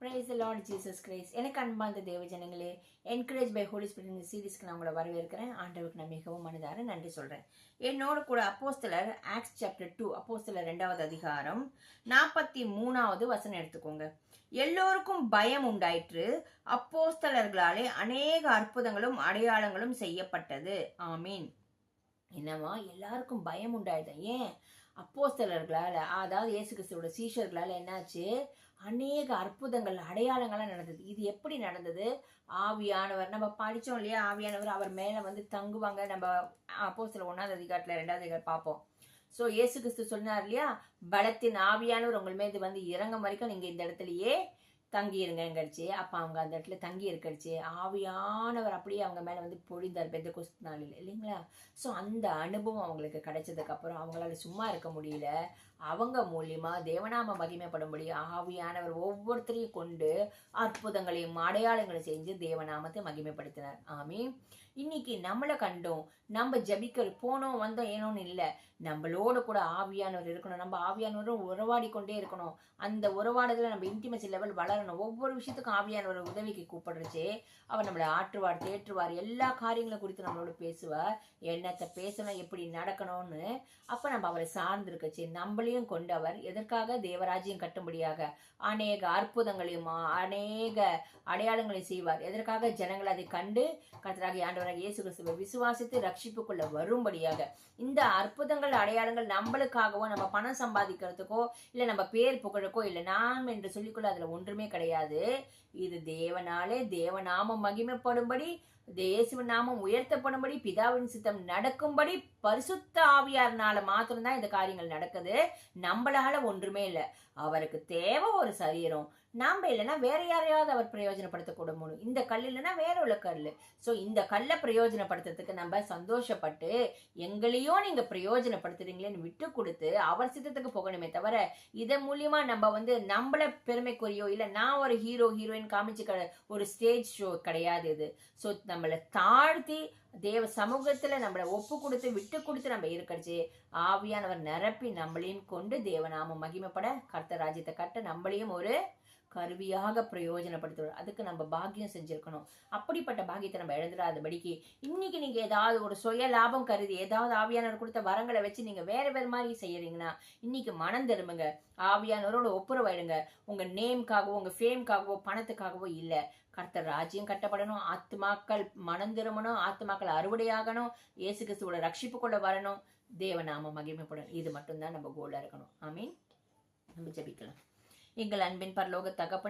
Praise the Lord Jesus Christ. எனக்கு அன்பார்ந்த தேவ ஜனங்களே, என்கரேஜ் பை ஹோலி ஸ்பிரிட் இந்த சீரீஸ்க்கு நான் உங்களை வரவேற்கிறேன். ஆண்டவருக்கு நான் மிகவும் மனதார நன்றி சொல்றேன். என்னோட கூட அப்போஸ்தலர் ஆக்ட்ஸ் சாப்டர் 2 அப்போஸ்தலர் 2வது அதிகாரம் 43வது வசனம் எடுத்துக்கோங்க. எல்லோருக்கும் பயம் உண்டாயிற்று, அப்போஸ்தலர்களாலே அநேக அற்புதங்களும் அடையாளங்களும் செய்யப்பட்டது. ஆமீன். என்னவா எல்லாருக்கும் பயம் உண்டாயிடுது. ஏன்? அப்போஸ்தலர்களால, அதாவது இயேசு கிறிஸ்துவோட சீஷர்களால என்னாச்சு? அநேக அற்புதங்கள் அடையாளங்கள்லாம் நடந்தது. இது எப்படி நடந்தது? ஆவியானவர், நம்ம படிச்சோம் இல்லையா? ஆவியானவர் அவர் மேல வந்து தங்குவாங்க. நம்ம அப்போஸ்தலர் 1வது அதிகாரத்துல 2வது அதிகாரம் பார்ப்போம். சோ இயேசு கிறிஸ்து சொன்னார் இல்லையா, பலத்தின் ஆவியானவர் உங்கள் மீது வந்து இறங்கும் வரைக்கும் நீங்க இந்த இடத்துலயே தங்கி இருங்கங்கடிச்சு. அப்ப அவங்க அந்த இடத்துல தங்கி இருக்கடிச்சு ஆவியானவர் அப்படியே அவங்க மேல வந்து பொழிந்தார் பெந்தெகோஸ்து நாளில், இல்லைங்களா? ஸோ அந்த அனுபவம் அவங்களுக்கு கிடைச்சதுக்கு அப்புறம் அவங்களால சும்மா இருக்க முடியல. அவங்க மூலியமா தேவநாம மகிமைப்படும்படி ஆவியானவர் ஒவ்வொருத்தரையும் கொண்டு அற்புதங்களையும் அடையாளங்களையும் செஞ்சு தேவநாமத்தை மகிமைப்படுத்தினார். ஆமீன். இன்னைக்கு நம்மளை கண்டோம், நம்ம ஜபிக்க போனோம் வந்தோம் ஏனோன்னு இல்லை, நம்மளோட கூட ஆவியானவர் இருக்கணும். நம்ம ஆவியானவரும் உறவாடி கொண்டே இருக்கணும். அந்த உறவாடுதல நம்ம இன்டிமசி லெவல் வளரணும். ஒவ்வொரு விஷயத்துக்கும் ஆவியானவர் உதவிக்கு கூப்பிடுறச்சே அவர் நம்மளை ஆற்றுவார், தேற்றுவார், எல்லா காரியங்களும் குறித்து நம்மளோட பேசுவார். என்னத்தை பேசணும், எப்படி நடக்கணும்னு. அப்ப நம்ம அவரை சார்ந்திருக்கச்சு நம்மளையும் கொண்டு அவர் எதற்காக? தேவராஜ்யம் கட்டும்படியாக அநேக அற்புதங்களையும் அநேக அடையாளங்களையும் செய்வார். எதற்காக? ஜனங்கள் அதை கண்டு கர்த்தராகிய ஆண்டவராகிய இயேசு கிறிஸ்துவை விசுவாசித்து ரட்சிப்புக்குள்ள வரும்படியாக. இந்த அற்புதங்கள் அடையாளங்கள் நம்மளுக்காகவோ, நம்ம பணம் சம்பாதிக்கிறதுக்கோ, இல்ல நம்ம பேர் புகழுக்கோ, இல்ல நாம் என்று சொல்லிக்கொள்ள அதுல ஒன்றுமே கிடையாது. இது தேவனாலே தேவநாமம் மகிமைப்படும்படி, இயேசுவின் நாமம் உயர்த்தப்படும்படி, பிதாவின் சித்தம் நடக்கும்படி பரிசுத்த ஆவியார்னால மாத்திரம்தான் இந்த காரியங்கள் நடக்குது. நம்மளால ஒன்றுமே இல்லை. அவருக்கு தேவை ஒரு சரீரம். நாம இல்லைன்னா வேற யாரையாவது அவர் பிரயோஜனப்படுத்த கூட முடியும். இந்த கல் இல்லைன்னா வேற உள்ள கல். சோ இந்த கல்லை பிரயோஜனப்படுத்துறதுக்கு நம்ம சந்தோஷப்பட்டு, எங்களையும் நீங்க பிரயோஜனப்படுத்துறீங்களேன்னு விட்டு கொடுத்து அவர் சித்தத்துக்கு போகணுமே தவிர, இதன் மூலியமா நம்ம வந்து நம்மள பெருமைக்குரியோ இல்ல நான் ஒரு ஹீரோயின் காமிச்சு ஒரு ஸ்டேஜ் ஷோ கிடையாது இது. சோ நம்மளை தாழ்த்தி தேவ சமூகத்துல நம்மளை ஒப்பு கொடுத்து விட்டு கொடுத்து நம்ம இருக்கடிச்சு ஆவியானவர் நிரப்பி நம்மளையும் கொண்டு தேவநாம மகிமைப்பட, கர்த்தர் ராஜ்யத்தை கட்ட நம்மளையும் ஒரு கருவியாக பிரயோஜனப்படுத்துவோம். அதுக்கு நம்ம பாக்கியம் செஞ்சிருக்கணும். அப்படிப்பட்ட பாக்கியத்தை நம்ம எழுந்துடாதபடிக்கு இன்னைக்கு நீங்க ஏதாவது ஒரு சுய லாபம் கருதி ஏதாவது ஆவியானவர் கொடுத்த வரங்களை வச்சு நீங்க வேற வேற மாதிரி செய்யறீங்கன்னா இன்னைக்கு மனம் திரும்புங்க. ஆவியானவரோட ஒப்புரவாயிடுங்க. உங்க நேம்காகவோ உங்க ஃபேம்காகவோ பணத்துக்காகவோ இல்ல. கர்த்தர் ராஜ்யம் கட்டப்படணும், ஆத்மாக்கள் மனம் திரும்பணும், ஆத்மாக்கள் அறுவடையாகணும், இயேசு கிறிஸ்துவோட ரட்சிப்புக்குள்ள வரணும், தேவநாம மகிமைப்படணும். இது மட்டும்தான் நம்ம கோலா இருக்கணும். ஆமீன். நம்ம ஜெபிக்கலாம். எங்கள் அன்பின் பரலோக தகப்பனே,